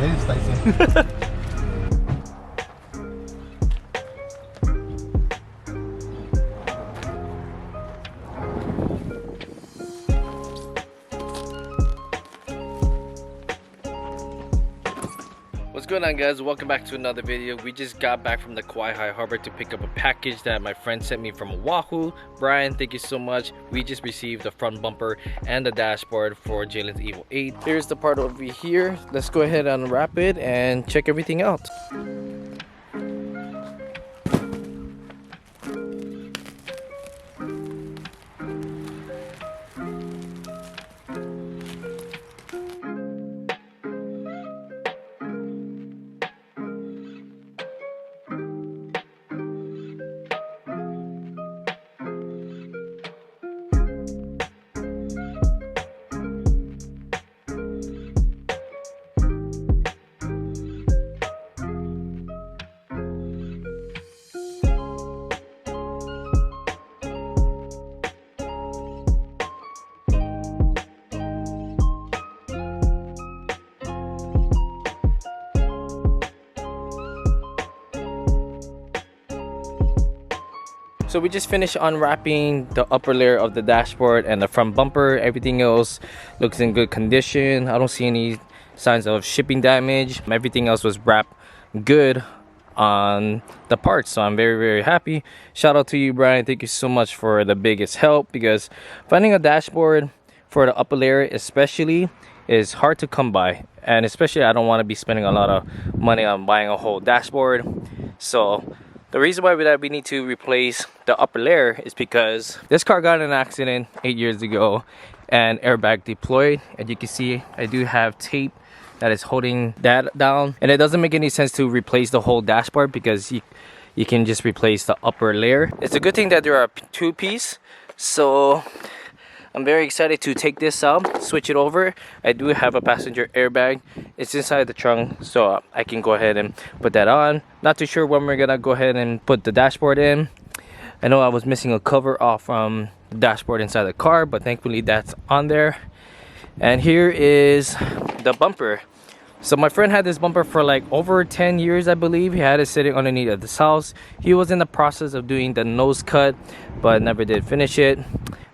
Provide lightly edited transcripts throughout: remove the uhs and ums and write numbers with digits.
eres, Tyson. What's going on, guys? Welcome back to another video. We just got back from the Kauai Harbor to pick up a package that my friend sent me from Oahu. Brian, thank you so much. We just received the front bumper and the dashboard for Jalen's EVO 8. Here's the part over here. Let's go ahead and unwrap it and check everything out. So we just finished unwrapping the upper layer of the dashboard and the front bumper. Everything else looks in good condition. I don't see any signs of shipping damage. Everything else was wrapped good on the parts, so I'm very happy. Shout out to you, Brian. Thank you so much for the biggest help, because finding a dashboard for the upper layer especially is hard to come by, and especially I don't want to be spending a lot of money on buying a whole dashboard. So the reason why we need to replace the upper layer is because this car got in an accident 8 years ago and airbag deployed. And you can see I do have tape that is holding that down. And it doesn't make any sense to replace the whole dashboard because you can just replace the upper layer. It's a good thing that there are two-piece. So I'm very excited to take this out, switch it over. I do have a passenger airbag. It's inside the trunk, so I can go ahead and put that on. Not too sure when we're gonna go ahead and put the dashboard in. I know I was missing a cover off from the dashboard inside the car, but thankfully that's on there. And here is the bumper. So my friend had this bumper for like over 10 years, I believe. He had it sitting underneath of this house. He was in the process of doing the nose cut, but never did finish it.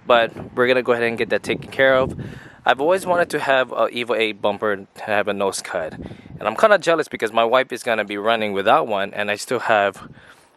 But we're gonna go ahead and get that taken care of. I've always wanted to have a EVO 8 bumper to have a nose cut, and I'm kind of jealous because my wife is gonna be running without one, and I still have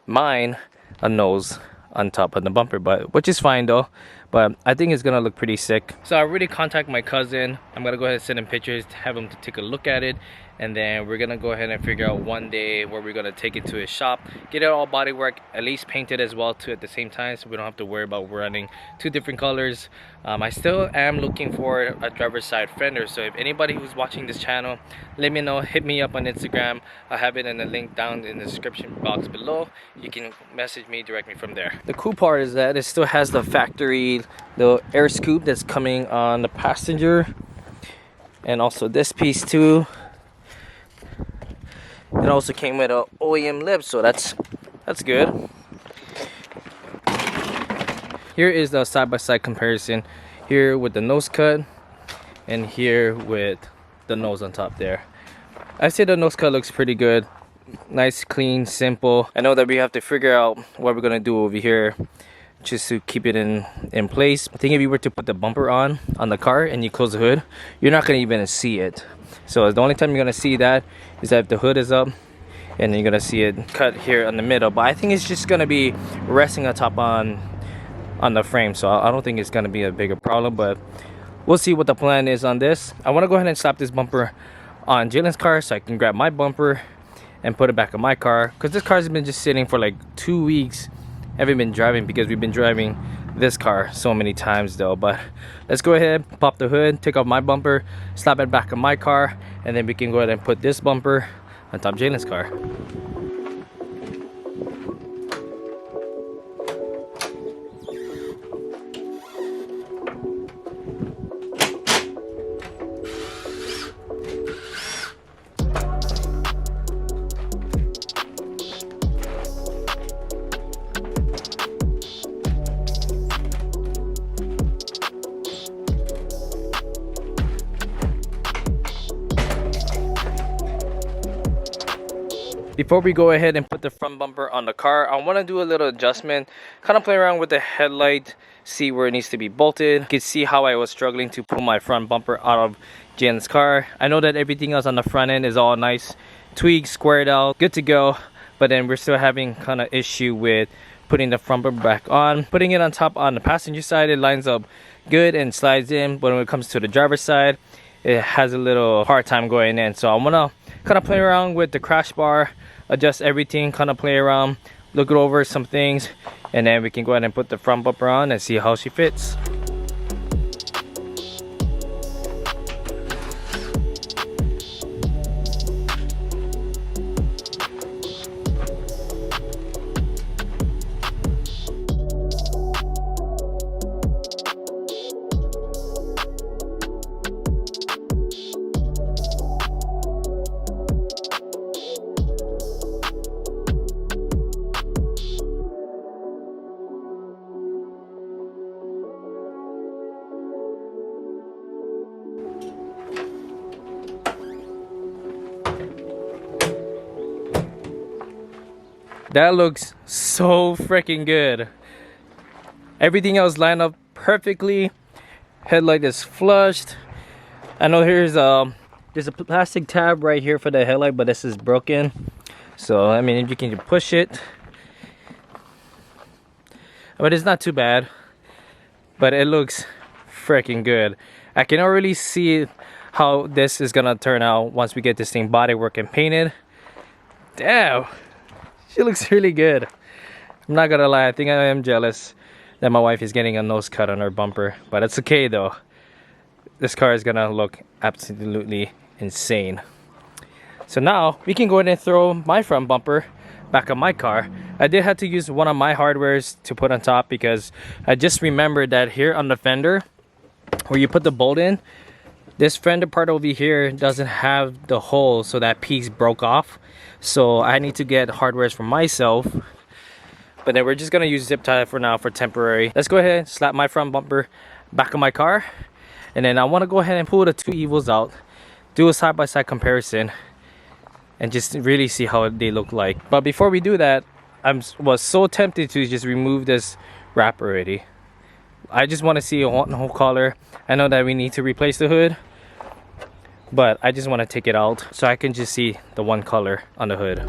mine a nose on top of the bumper, but which is fine though. But I think it's gonna look pretty sick. So I already contacted my cousin. I'm gonna go ahead and send him pictures to have him to take a look at it, and then we're gonna go ahead and figure out one day where we're gonna take it to his shop, get it all bodywork, at least painted as well too at the same time, so we don't have to worry about running two different colors. I still am looking for a driver's side fender, so if anybody who's watching this channel, let me know. Hit me up on Instagram. I'll have it in the link down in the description box below. You can message me directly from there. The cool part is that it still has the factory little air scoop that's coming on the passenger, and also this piece too. It also came with a OEM lip, so that's good. Here is the side-by-side comparison. Here with the nose cut, and here with the nose on top there. I say the nose cut looks pretty good. Nice, clean, simple. I know that we have to figure out what we're gonna do over here just to keep it in place. I think if you were to put the bumper on the car and you close the hood, you're not gonna even see it. So the only time you're gonna see that is that if the hood is up, and then you're gonna see it cut here in the middle. But I think it's just gonna be resting on top on the frame, so I don't think it's gonna be a bigger problem, but we'll see what the plan is on this. I want to go ahead and slap this bumper on Jalen's car so I can grab my bumper and put it back on my car, because this car's been just sitting for like 2 weeks. I haven't been driving because we've been driving this car so many times though. But let's go ahead, pop the hood, take off my bumper, slap it back on my car, and then we can go ahead and put this bumper on top of Jalen's car. Before we go ahead and put the front bumper on the car, I want to do a little adjustment, kind of play around with the headlight, see where it needs to be bolted. You can see how I was struggling to pull my front bumper out of Jen's car. I know that everything else on the front end is all nice, tweaked, squared out, good to go, but then we're still having kind of issue with putting the front bumper back on. Putting it on top on the passenger side, it lines up good and slides in, but when it comes to the driver's side, it has a little hard time going in. So I want to kind of play around with the crash bar, adjust everything, kind of play around, look over some things, and then we can go ahead and put the front bumper on and see how she fits. That looks so freaking good. Everything else lined up perfectly. Headlight is flushed. I know there's a plastic tab right here for the headlight, but this is broken. So I mean, if you can push it, but it's not too bad. But it looks freaking good. I can already see how this is gonna turn out once we get this thing bodywork and painted. Damn. She looks really good. I'm not gonna lie, I think I am jealous that my wife is getting a nose cut on her bumper, but it's okay though. This car is gonna look absolutely insane. So now we can go ahead and throw my front bumper back on my car. I did have to use one of my hardwares to put on top because I just remembered that here on the fender where you put the bolt in, this fender part over here doesn't have the hole, so that piece broke off. So I need to get hardwares for myself. But then we're just gonna use zip tie for now for temporary. Let's go ahead and slap my front bumper back on my car. And then I wanna go ahead and pull the two EVOs out, do a side-by-side comparison, and just really see how they look like. But before we do that, I was so tempted to just remove this wrap already. I just want to see a whole color. I know that we need to replace the hood, but I just want to take it out so I can just see the one color on the hood.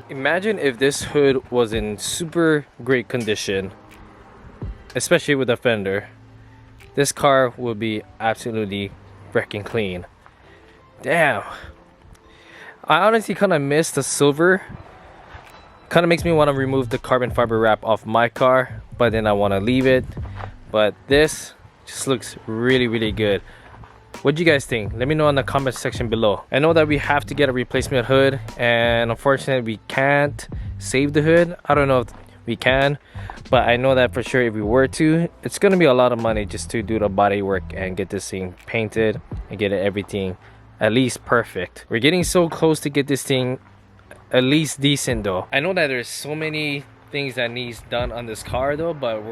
Imagine if this hood was in super great condition, especially with the fender. This car would be absolutely freaking clean. Damn. I honestly kind of miss the silver. Kind of makes me want to remove the carbon fiber wrap off my car, but then I want to leave it. But this just looks really, really good. What do you guys think? Let me know in the comment section below. I know that we have to get a replacement hood, and unfortunately we can't save the hood. I don't know if we can, but I know that for sure if we were to, it's gonna be a lot of money just to do the body work and get this thing painted and get everything at least perfect. We're getting so close to get this thing at least decent though. I know that there's so many things that needs done on this car though, but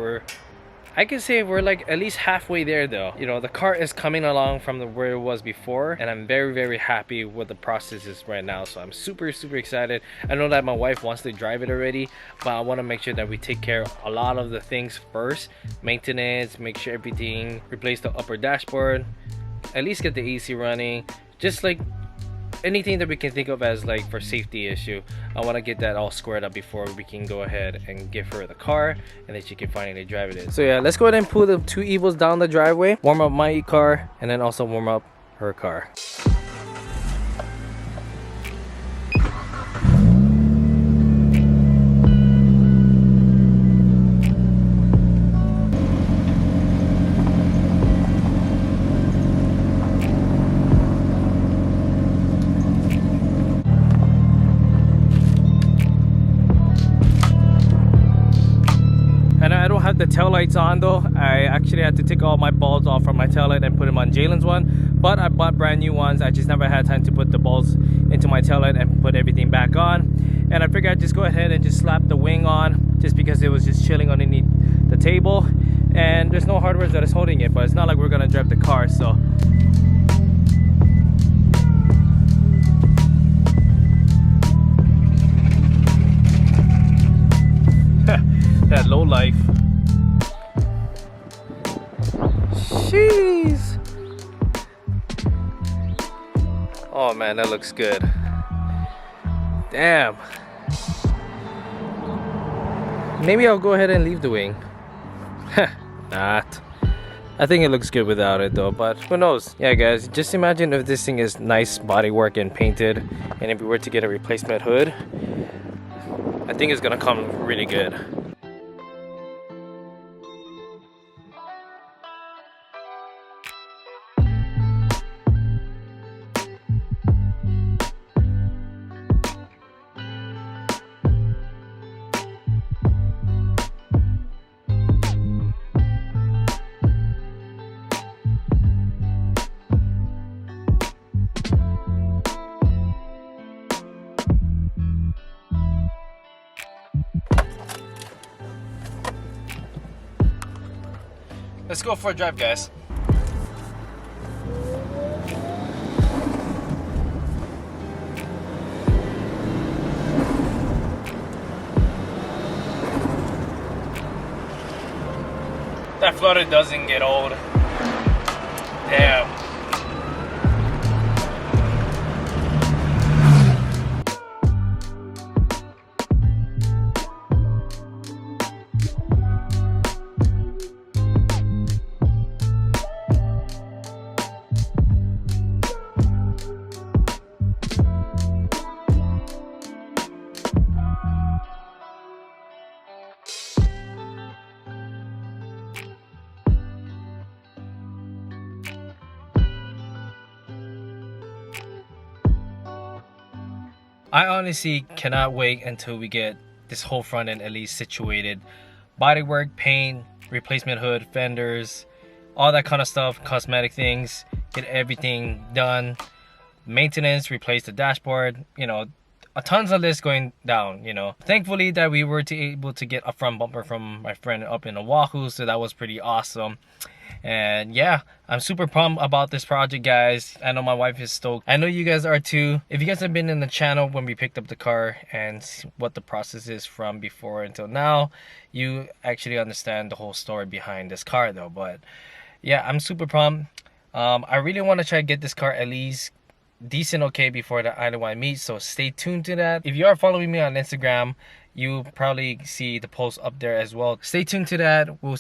I can say we're like at least halfway there though. You know, the car is coming along from where it was before, and I'm very, very happy with the process is right now. So I'm super, super excited. I know that my wife wants to drive it already, but I want to make sure that we take care of a lot of the things first. Maintenance, make sure everything, replace the upper dashboard, at least get the AC running, just like anything that we can think of as like for safety issue. I want to get that all squared up before we can go ahead and give her the car and then she can finally drive it in. So yeah, let's go ahead and pull the two EVOs down the driveway, warm up my car, and then also warm up her car. The tail lights on though. I actually had to take all my balls off from my tail light and put them on Jalen's one, but I bought brand new ones. I just never had time to put the balls into my tail light and put everything back on, and I figured I'd just go ahead and just slap the wing on just because it was just chilling underneath the table, and there's no hardware that is holding it, but it's not like we're gonna drive the car, so that low life. Jeez. Oh man, that looks good. Damn. Maybe I'll go ahead and leave the wing. Not. I think it looks good without it though, but who knows. Yeah guys, just imagine if this thing is nice bodywork and painted, and if we were to get a replacement hood, I think it's gonna come really good. Let's go for a drive, guys. That flutter doesn't get old. Damn. I honestly cannot wait until we get this whole front end at least situated. Bodywork, paint, replacement hood, fenders, all that kind of stuff, cosmetic things, get everything done. Maintenance, replace the dashboard, you know, a tons of this going down, you know. Thankfully that we were able to get a front bumper from my friend up in Oahu, so that was pretty awesome. And yeah, I'm super pumped about this project, guys. I know my wife is stoked. I know you guys are too. If you guys have been in the channel when we picked up the car and what the process is from before until now, you actually understand the whole story behind this car though. But yeah, I'm super pumped. I really want to try to get this car at least decent okay before the island-wide meet, so stay tuned to that. If you are following me on Instagram, you probably see the post up there as well. Stay tuned to that. We'll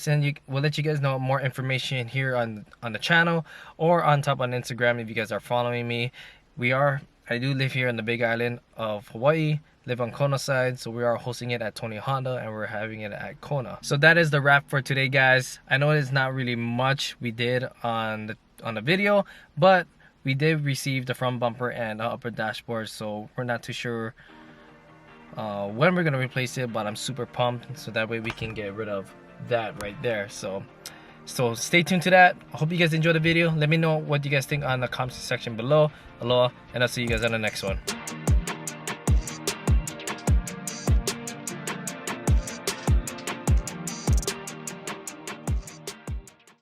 let you guys know more information here on the channel or on top on Instagram if you guys are following me. I do live here on the Big Island of Hawaii, live on Kona side, so we are hosting it at Tony Honda and we're having it at Kona. So that is the wrap for today, guys. I know it's not really much we did on the video, but we did receive the front bumper and upper dashboard, so we're not too sure when we're gonna replace it, but I'm super pumped, so that way we can get rid of that right there. So stay tuned to that. I hope you guys enjoyed the video. Let me know what you guys think on the comment section below. Aloha, and I'll see you guys on the next one.